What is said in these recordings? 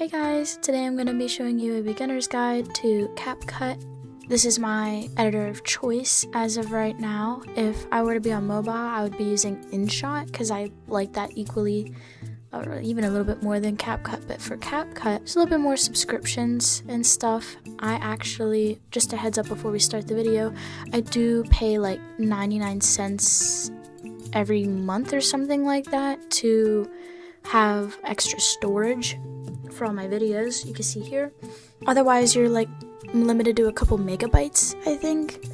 Hey guys, today I'm going to be showing you a beginner's guide to CapCut. This is my editor of choice as of right now. If I were to be on mobile, I would be using InShot because I like that equally, or even a little bit more than CapCut. But for CapCut, there's a little bit more subscriptions and stuff. I actually, just a heads up before we start the video, I do pay like 99 cents every month or something like that to have extra storage for all my videos. You can see here. Otherwise, you're like limited to a couple megabytes, I think.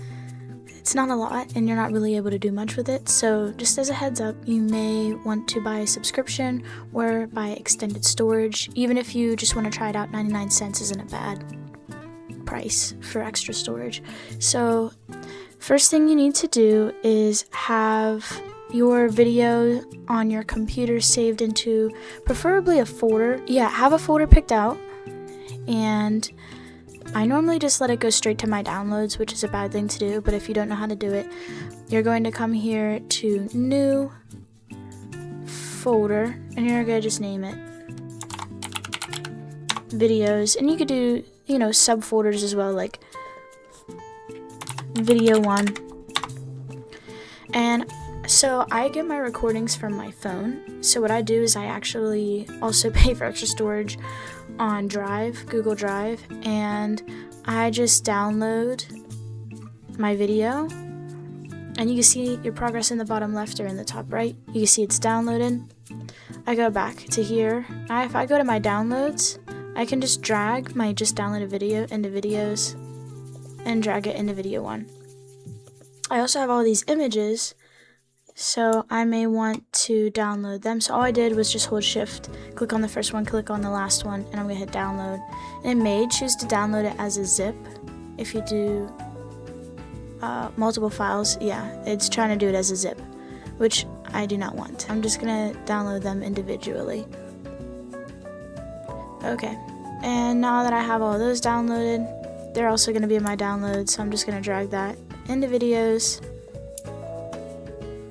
It's not a lot and you're not really able to do much with it. So just as a heads up, you may want to buy a subscription or buy extended storage. Even if you just want to try it out, 99 cents isn't a bad price for extra storage. So first thing you need to do is have your video on your computer saved into preferably a folder. Yeah, have a folder picked out, and I normally just let it go straight to my downloads, which is a bad thing to do, but if you don't know how to do it, you're going to come here to new folder and you're going to just name it videos, and you could do, you know, subfolders as well, like video 1. And so I get my recordings from my phone. So what I do is I actually also pay for extra storage on Drive, Google Drive, and I just download my video. And you can see your progress in the bottom left or in the top right. You can see it's downloaded. I go back to here. If I go to my downloads, I can just drag my just downloaded video into videos and drag it into video 1. I also have all these images, so I may want to download them. So all I did was just hold shift, click on the first one, click on the last one, and I'm going to hit download. And it may choose to download it as a zip. If you do multiple files, yeah, it's trying to do it as a zip, which I do not want. I'm just going to download them individually. Okay, and now that I have all those downloaded, they're also going to be in my downloads, so I'm just going to drag that into videos,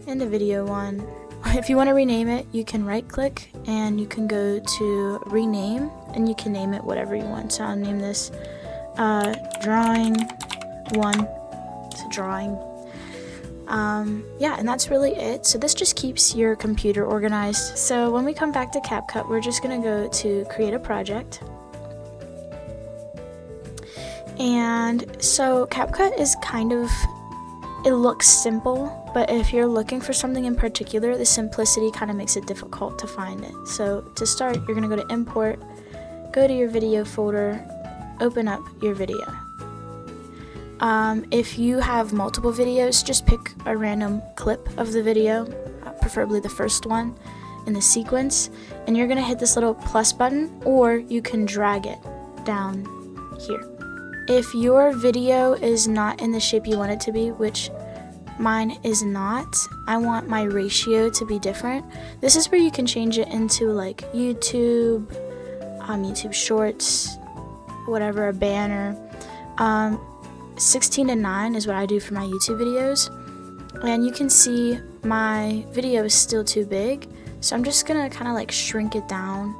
into video 1. If you want to rename it, you can right click and you can go to rename and you can name it whatever you want. So I'll name this drawing 1. It's a drawing. Yeah, and that's really it. So this just keeps your computer organized. So when we come back to CapCut, we're just going to go to create a project. And so CapCut is kind of, it looks simple, but if you're looking for something in particular, the simplicity kind of makes it difficult to find it. So to start, you're going to go to import, go to your video folder, open up your video. If you have multiple videos, just pick a random clip of the video, preferably the first one in the sequence, and you're going to hit this little plus button, or you can drag it down here. If your video is not in the shape you want it to be, which mine is not, I want my ratio to be different. This is where you can change it into like YouTube, YouTube Shorts, whatever, a banner. 16:9 is what I do for my YouTube videos. And you can see my video is still too big, so I'm just gonna kind of like shrink it down.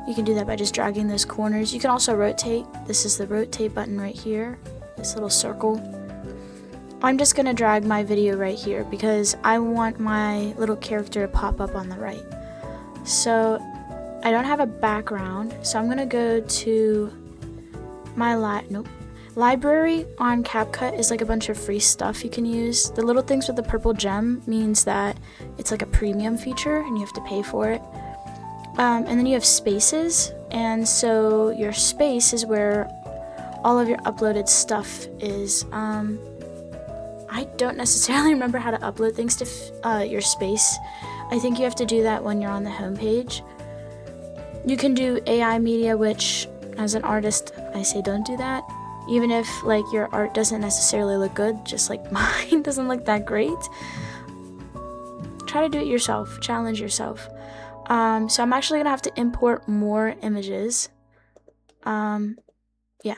You can do that by just dragging those corners. You can also rotate. This is the rotate button right here, this little circle. I'm just going to drag my video right here because I want my little character to pop up on the right. So I don't have a background, so I'm going to go to my library on CapCut is like a bunch of free stuff you can use. The little things with the purple gem means that it's like a premium feature and you have to pay for it. And then you have spaces, and so your space is where all of your uploaded stuff is. I don't necessarily remember how to upload things to your space. I think you have to do that when you're on the home page. You can do AI media, which as an artist I say don't do that. Even if like your art doesn't necessarily look good, just like mine doesn't look that great. Try to do it yourself, challenge yourself. So I'm actually gonna have to import more images. Yeah.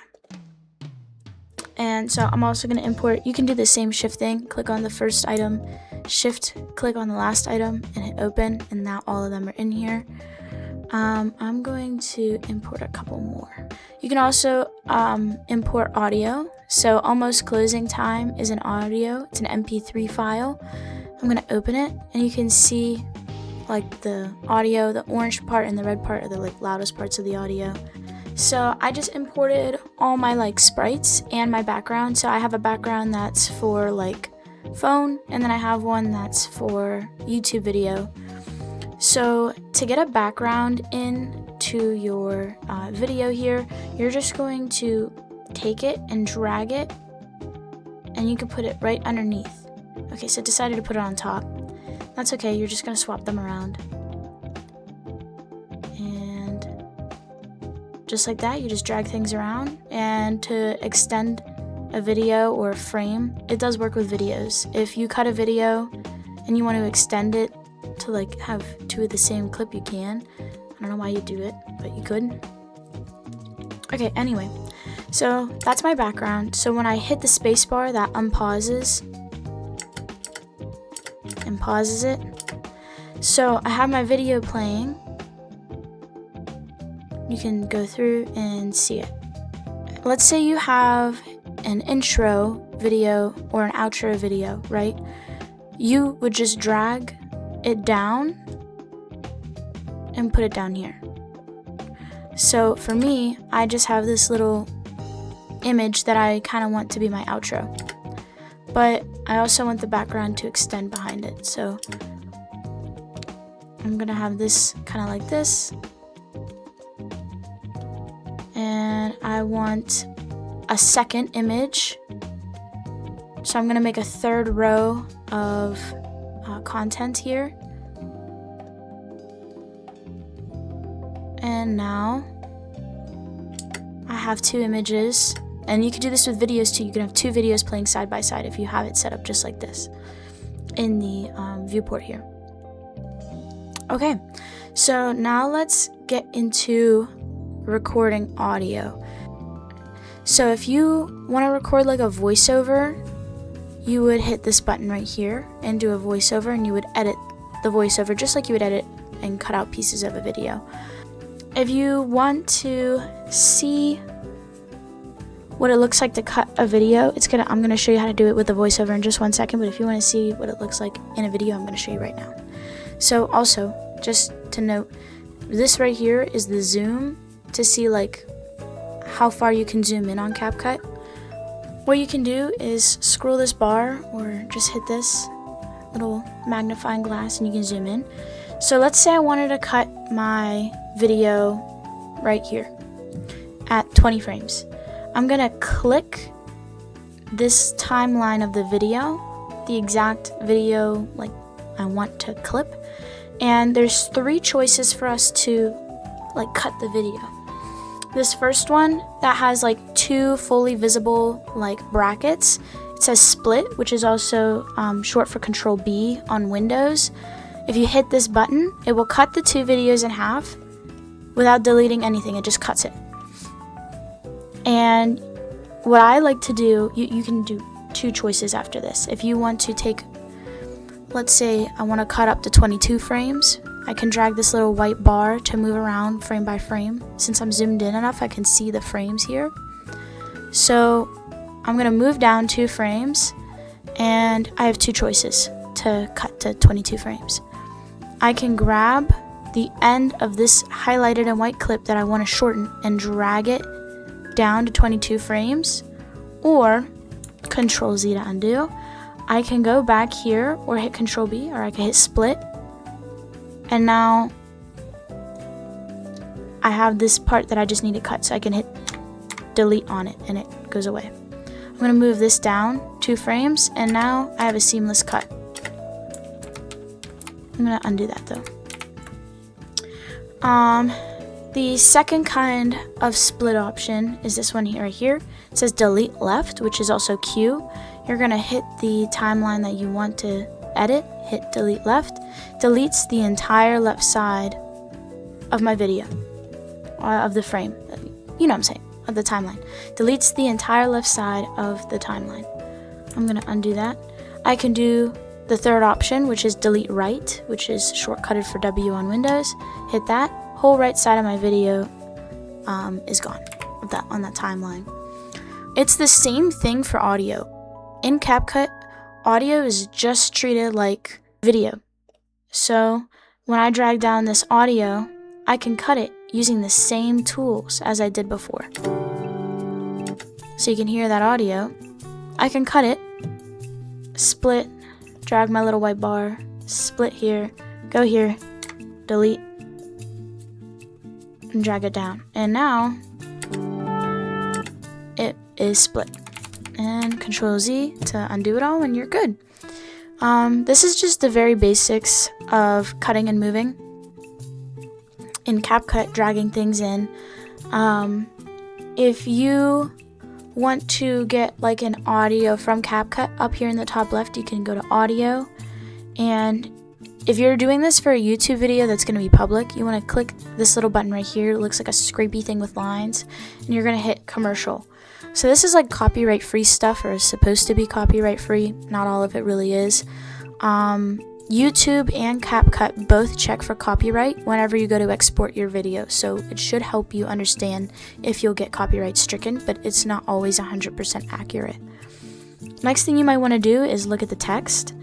And so I'm also gonna import, you can do the same shift thing, click on the first item, shift, click on the last item, and hit open, and now all of them are in here. I'm going to import a couple more. You can also import audio. So almost closing time is an audio. It's an MP3 file. I'm gonna open it, and you can see like the audio, the orange part and the red part are the like loudest parts of the audio. So I just imported all my like sprites and my background. So I have a background that's for like phone, and then I have one that's for YouTube video. So to get a background into your video here, you're just going to take it and drag it, and you can put it right underneath. Okay, so decided to put it on top. That's okay, you're just gonna swap them around. And just like that, you just drag things around. And to extend a video or a frame, it does work with videos. If you cut a video and you want to extend it to like have two of the same clip, you can. I don't know why you do it, but you could. Okay, anyway, so that's my background. So when I hit the space bar, that unpauses and pauses it. So I have my video playing. You can go through and see it. Let's say you have an intro video or an outro video, right? You would just drag it down and put it down here. So for me, I just have this little image that I kind of want to be my outro, but I also want the background to extend behind it. So I'm gonna have this kind of like this, and I want a second image. So I'm gonna make a third row of content here. And now I have two images, and you could do this with videos too. You can have two videos playing side by side if you have it set up just like this in the viewport here. Okay, so now let's get into recording audio. So if you want to record like a voiceover, you would hit this button right here and do a voiceover, and you would edit the voiceover just like you would edit and cut out pieces of a video. If you want to see what it looks like to cut a video, I'm gonna show you how to do it with the voiceover in just 1 second, but if you want to see what it looks like in a video, I'm gonna show you right now. So also, just to note, this right here is the zoom to see like how far you can zoom in on CapCut. What you can do is scroll this bar or just hit this little magnifying glass and you can zoom in. So let's say I wanted to cut my video right here at 20 frames. I'm gonna click this timeline of the video, the exact video like I want to clip, and there's 3 choices for us to like cut the video. This first one that has like 2 fully visible like brackets, it says split, which is also short for Control B on Windows. If you hit this button, it will cut the 2 videos in half without deleting anything. It just cuts it. And what I like to do, you can do 2 choices after this. If you want to take, let's say I want to cut up to 22 frames, I can drag this little white bar to move around frame by frame. Since I'm zoomed in enough, I can see the frames here. So I'm going to move down 2 frames, and I have 2 choices to cut to 22 frames. I can grab the end of this highlighted and white clip that I want to shorten and drag it down to 22 frames, or Control Z to undo. I can go back here or hit Control B, or I can hit split, and now I have this part that I just need to cut, so I can hit delete on it and it goes away. I'm going to move this down 2 frames, and now I have a seamless cut. I'm going to undo that though. The second kind of split option is this one here, right here. It says delete left, which is also Q. You're gonna hit the timeline that you want to edit, hit delete left. Deletes the entire left side of my video, of the frame. You know what I'm saying, of the timeline. Deletes the entire left side of the timeline. I'm gonna undo that. I can do the third option, which is delete right, which is shortcutted for W on Windows. Hit that. whole right side of my video is gone on that timeline. It's the same thing for audio. In CapCut, audio is just treated like video. So when I drag down this audio, I can cut it using the same tools as I did before. So you can hear that audio. I can cut it, split, drag my little white bar, split here, go here, delete, and drag it down. And now it is split. And Control Z to undo it all, and you're good. This is just the very basics of cutting and moving in CapCut, dragging things in. If you want to get like an audio from CapCut, up here in the top left you can go to audio, and if you're doing this for a YouTube video that's going to be public, you want to click this little button right here. It looks like a scrapey thing with lines, and you're going to hit commercial. So this is like copyright free stuff, or is supposed to be copyright free. Not all of it really is. YouTube and CapCut both check for copyright whenever you go to export your video, so it should help you understand if you'll get copyright stricken, but it's not always 100% accurate. Next thing you might want to do is look at the text.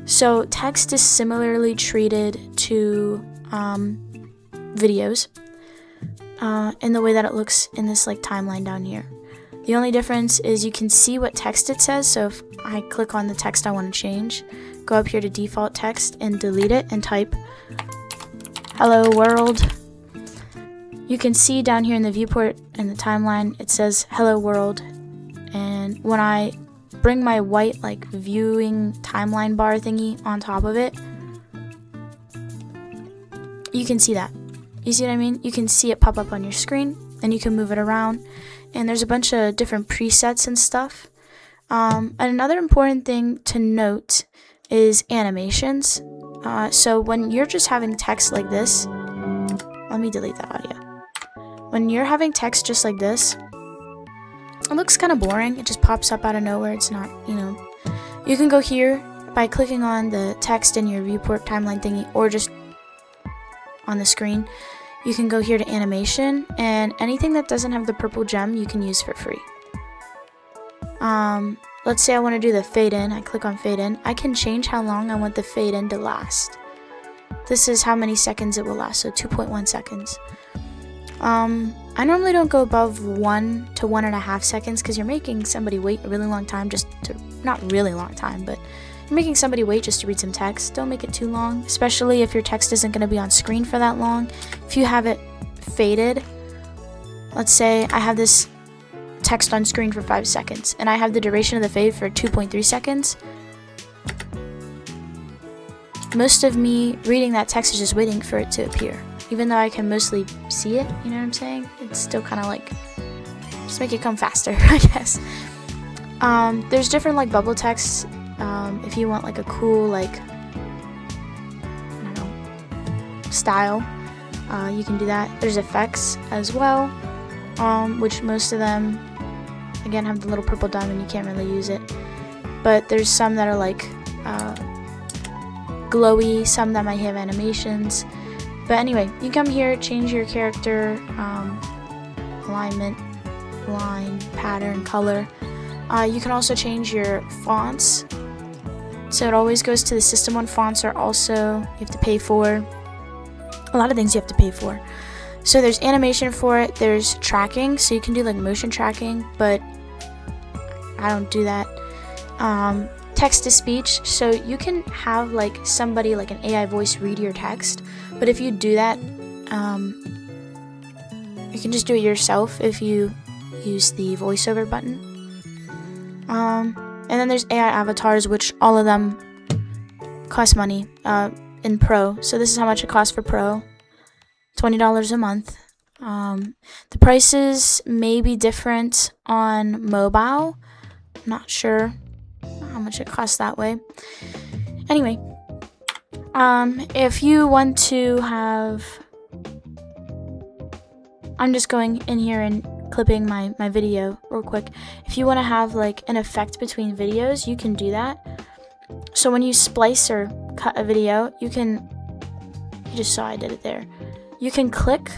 So text is similarly treated to videos in the way that it looks in this like timeline down here. The only difference is you can see what text it says. So if I click on the text I want to change, go up here to default text and delete it and type hello world. You can see down here in the viewport in the timeline it says hello world, and when I bring my white like viewing timeline bar thingy on top of it, you can see that. You see what I mean? You can see it pop up on your screen, and you can move it around, and there's a bunch of different presets and stuff. And another important thing to note is animations. So when you're just having text like this, let me delete that audio. When you're having text just like this, it looks kind of boring. It just pops up out of nowhere. It's not, you can go here by clicking on the text in your viewport timeline thingy, or just on the screen. You can go here to animation, and anything that doesn't have the purple gem you can use for free. Let's say I want to do the fade in. I click on fade in. I can change how long I want the fade in to last. This is how many seconds it will last, so 2.1 seconds. I normally don't go above 1 to 1.5 seconds, because you're making somebody wait a really long time not really long time, but you're making somebody wait just to read some text. Don't make it too long, especially if your text isn't going to be on screen for that long. If you have it faded, let's say I have this text on screen for 5 seconds, and I have the duration of the fade for 2.3 seconds. Most of me reading that text is just waiting for it to appear. Even though I can mostly see it, you know what I'm saying? It's still kind of like, just make it come faster, I guess. There's different like bubble texts. If you want like a cool like, I don't know, style, you can do that. There's effects as well, which most of them, again, have the little purple diamond. You can't really use it. But there's some that are like glowy, some that might have animations. But anyway, you come here, change your character, alignment, line, pattern, color. You can also change your fonts. So it always goes to the system one. Fonts are also, you have to pay for. A lot of things you have to pay for. So there's animation for it, there's tracking, so you can do like motion tracking, but I don't do that. Text to speech, so you can have like somebody, like an AI voice, read your text, but if you do that, you can just do it yourself if you use the voiceover button. And then there's AI avatars, which all of them cost money in Pro. So this is how much it costs for Pro, $20 a month. The prices may be different on mobile. I'm not sure how much it costs that way. Anyway, if you want to have, I'm just going in here and clipping my video real quick. If you want to have like an effect between videos, you can do that. So when you splice or cut a video, you just saw I did it there. you can click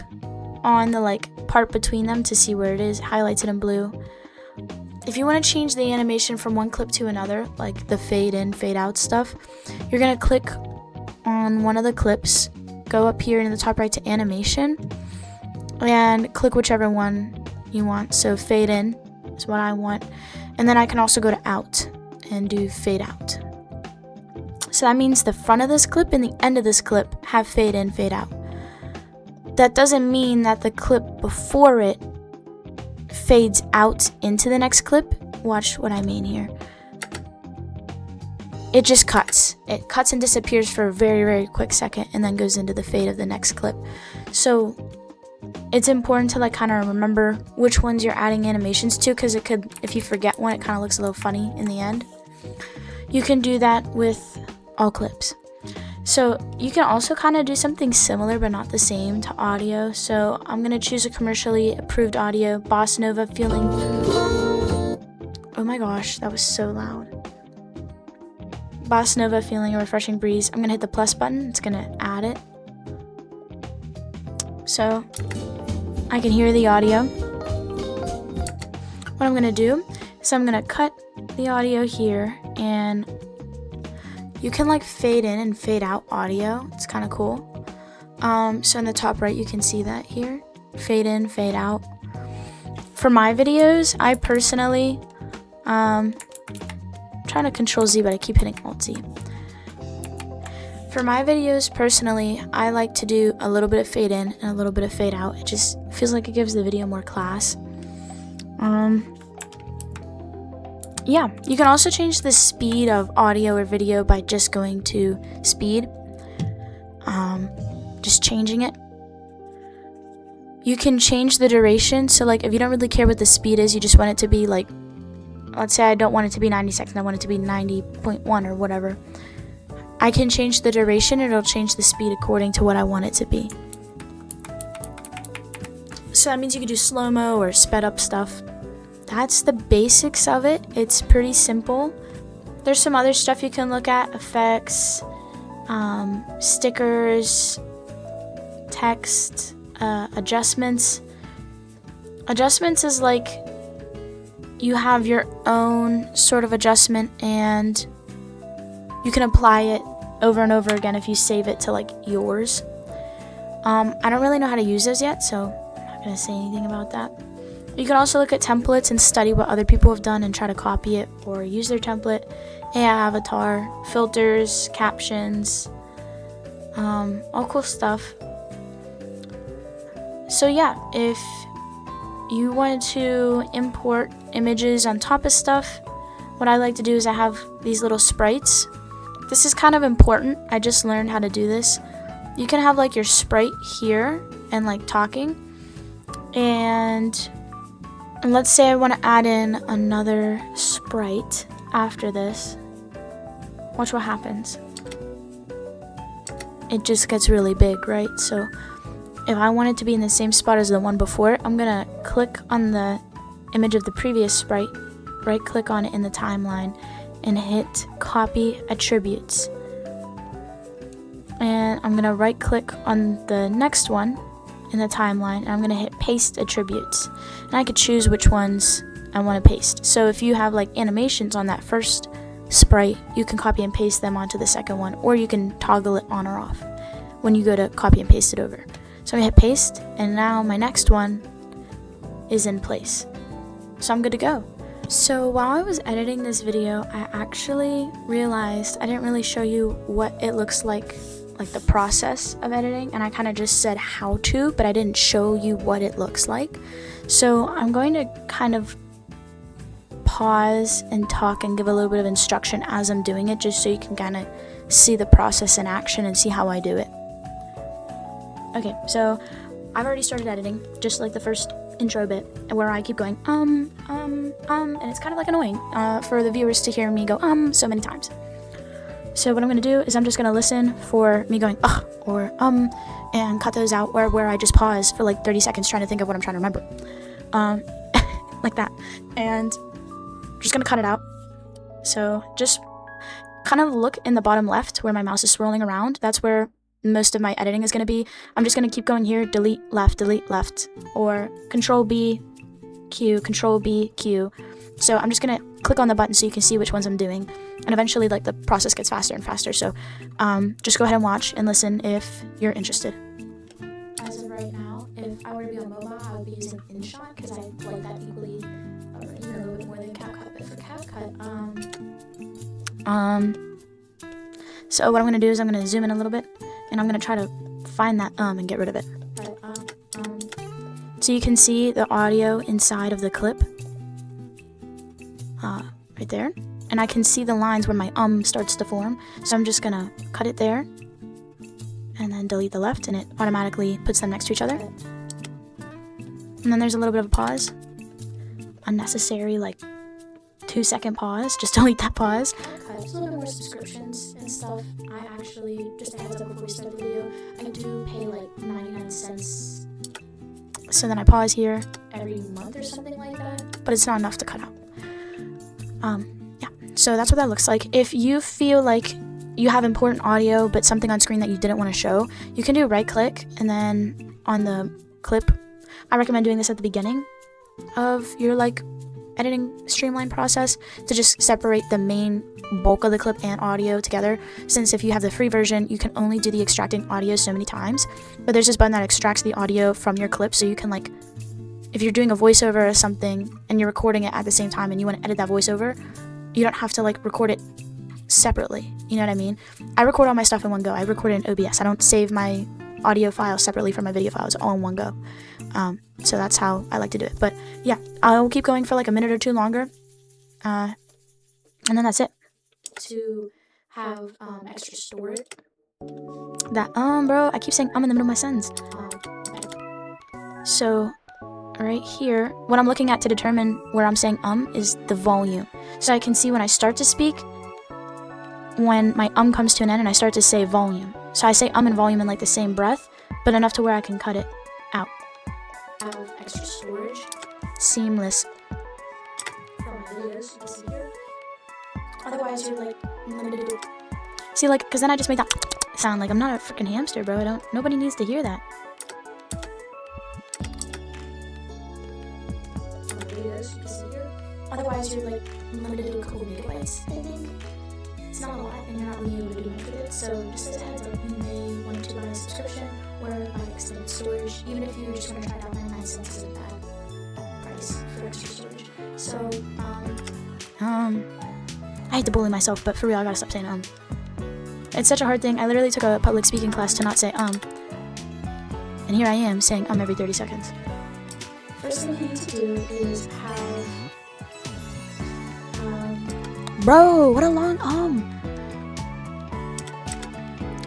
on the like part between them to see where it is, highlights it in blue. If you want to change the animation from one clip to another, like the fade in, fade out stuff, you're going to click on one of the clips, go up here in the top right to animation, and click whichever one you want. So fade in is what I want. And then I can also go to out and do fade out. So that means the front of this clip and the end of this clip have fade in, fade out. That doesn't mean that the clip before it fades out into the next clip. Watch what I mean here. It just cuts. It cuts and disappears for a very, very quick second and then goes into the fade of the next clip. So it's important to like kind of remember which ones you're adding animations to, because it could, if you forget one, it kind of looks a little funny in the end. You can do that with all clips. So you can also kind of do something similar but not the same to audio. So I'm going to choose a commercially approved audio, Bossa Nova feeling. Oh my gosh, that was so loud. Bossa Nova feeling a refreshing breeze. I'm going to hit the plus button. It's going to add it. So I can hear the audio. What I'm going to do is I'm going to cut the audio here, and you can like fade in and fade out audio. It's kind of cool. So in the top right, you can see that here. Fade in, fade out. For my videos, I personally, trying to control Z, but I keep hitting Alt Z. For my videos, personally, I like to do a little bit of fade in and a little bit of fade out. It just feels like it gives the video more class. Yeah, you can also change the speed of audio or video by just going to speed. Just changing it. You can change the duration. So like if you don't really care what the speed is, you just want it to be like, let's say I don't want it to be 90 seconds, I want it to be 90.1 or whatever. I can change the duration, it'll change the speed according to what I want it to be. So that means you can do slow-mo or sped up stuff. That's the basics of it. It's pretty simple. There's some other stuff you can look at, effects, stickers, text, adjustments. Adjustments is like you have your own sort of adjustment and you can apply it over and over again if you save it to like yours. I don't really know how to use those yet, so I'm not going to say anything about that. You can also look at templates and study what other people have done and try to copy it or use their template. AI avatar, filters, captions, all cool stuff. So yeah, if you wanted to import images on top of stuff, what I like to do is I have these little sprites. This is kind of important. I just learned how to do this. You can have like your sprite here and like talking. And let's say I want to add in another sprite after this. Watch what happens. It just gets really big, right? So if I want it to be in the same spot as the one before, I'm going to click on the image of the previous sprite, right click on it in the timeline, and hit copy attributes. And I'm going to right click on the next one in the timeline, and I'm going to hit paste attributes. And I could choose which ones I want to paste. So if you have like animations on that first sprite, you can copy and paste them onto the second one, or you can toggle it on or off when you go to copy and paste it over. So I'm going to hit paste, and now my next one is in place. So I'm good to go. So while I was editing this video, I actually realized I didn't really show you what it looks like the process of editing, and I kind of just said how to, but I didn't show you what it looks like. So I'm going to kind of pause and talk and give a little bit of instruction as I'm doing it, just so you can kind of see the process in action and see how I do it. Okay, so I've already started editing, just like the first intro bit, where I keep going, and it's kind of like annoying for the viewers to hear me go, so many times. So what I'm going to do is I'm just going to listen for me going, or and cut those out, or where I just pause for like 30 seconds trying to think of what I'm trying to remember. Like that. And I'm just going to cut it out. So just kind of look in the bottom left where my mouse is swirling around. That's where most of my editing is going to be. I'm just going to keep going here, delete left, or Control B, Q, Control B, Q. So I'm just going to click on the button so you can see which ones I'm doing. And eventually, like, the process gets faster and faster. So just go ahead and watch and listen if you're interested. As of right now, if I were to be on mobile, I would be using InShot because I like that equally, even a little bit more than CapCut. But for CapCut, so what I'm going to do is I'm going to zoom in a little bit, and I'm going to try to find that and get rid of it. So you can see the audio inside of the clip, right there. And I can see the lines where my starts to form. So I'm just going to cut it there, and then delete the left, and it automatically puts them next to each other. And then there's a little bit of a pause. Unnecessary, like, 2-second pause. Just delete that pause. There's a little bit more subscriptions and stuff. I actually, just a heads up before we start the video, I do pay like 99 cents. So then I pause here every month or something like that. But it's not enough to cut out. Yeah. So that's what that looks like. If you feel like you have important audio but something on screen that you didn't want to show, you can do right click, and then on the clip, I recommend doing this at the beginning of your like editing streamline process to just separate the main bulk of the clip and audio together, since if you have the free version you can only do the extracting audio so many times, but there's this button that extracts the audio from your clip, so you can, like, if you're doing a voiceover or something and you're recording it at the same time and you want to edit that voiceover, you don't have to like record it separately, you know what I mean? I record all my stuff in one go. I record it in OBS. I don't save my audio file separately from my video files, all in one go. So that's how I like to do it. But yeah, I'll keep going for like a minute or two longer, and then that's it. To have extra storage. That bro, I keep saying in the middle of my sentence. So right here, what I'm looking at to determine where I'm saying is the volume. So I can see when I start to speak, when my comes to an end and I start to say volume. So I say and volume in like the same breath, but enough to where I can cut it out. Have extra storage. Seamless. For my videos, you can see here. Otherwise, you're like limited to. See, like, because then I just make that sound like I'm not a freaking hamster, bro. Nobody needs to hear that. For my videos, you can see here. Otherwise, you're like limited to a couple megabytes, I think. It's not a lot, and you're not really able to do much with it. So just as a heads up, you may want to buy a subscription or buy extended storage, even if you just want to try it out. 99 cents isn't bad price for extra storage. So I hate to bully myself, but for real, I gotta stop saying It's such a hard thing. I literally took a public speaking class to not say and here I am saying every 30 seconds. First thing you need to do is have bro, what a long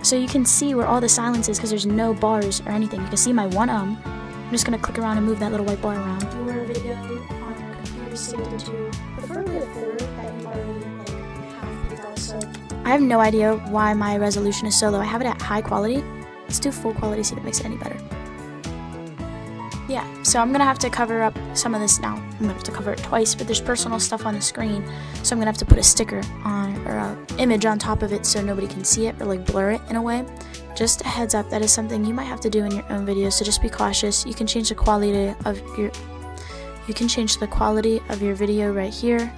So you can see where all the silence is because there's no bars or anything. You can see my one I'm just gonna click around and move that little white bar around. Your video on your computer saved into preferably a folder that you already have picked out. So I have no idea why my resolution is so low. I have it at high quality. Let's do full quality, see if it makes it any better. Yeah, so I'm gonna have to cover up some of this now. I'm gonna have to cover it twice, but there's personal stuff on the screen, so I'm gonna have to put a sticker on, or an image on top of it so nobody can see it, or like blur it in a way. Just a heads up, that is something you might have to do in your own videos, so just be cautious. You can change the quality of your video right here.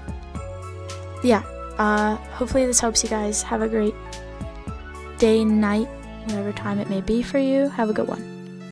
Yeah, hopefully this helps you guys. Have a great day, night, whatever time it may be for you. Have a good one.